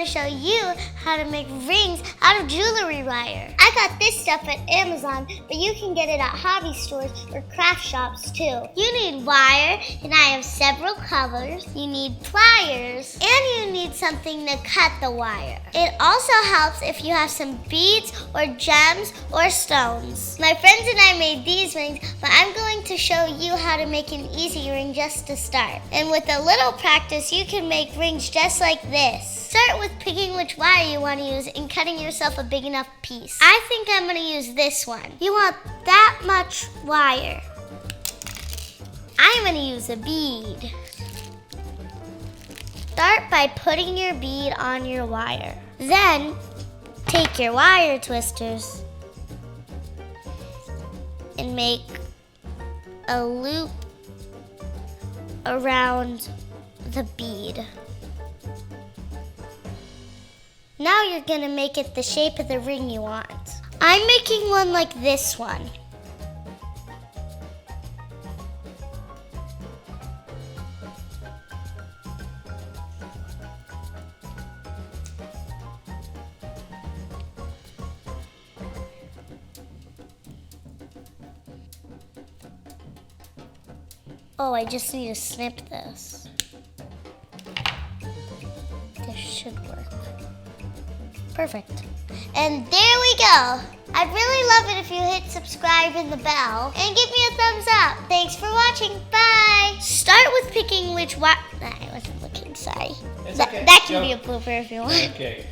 to show you how to make rings out of jewelry wire. I got this stuff at Amazon, but you can get it at hobby stores or craft shops too. You need wire, and I have several colors. You need pliers, and you need something to cut the wire. It also helps if you have some beads or gems or stones. My friends and I made these rings, but I'm going to show you how to make an easy ring just to start. And with a little practice, you can make rings just like this. Start with picking which wire you want to use and cutting yourself a big enough piece. I think I'm going to use this one. You want that much wire. I'm going to use a bead. Start by putting your bead on your wire. Then, take your wire twisters and make a loop around the bead. Now you're gonna make it the shape of the ring you want. I'm making one like this one. Oh, I just need to snip this. This should work. Perfect. And there we go. I'd really love it if you hit subscribe and the bell and give me a thumbs up. Thanks for watching. Bye. Start with picking which wire. I wasn't looking, sorry. It's okay. That can be a blooper if you want. Okay.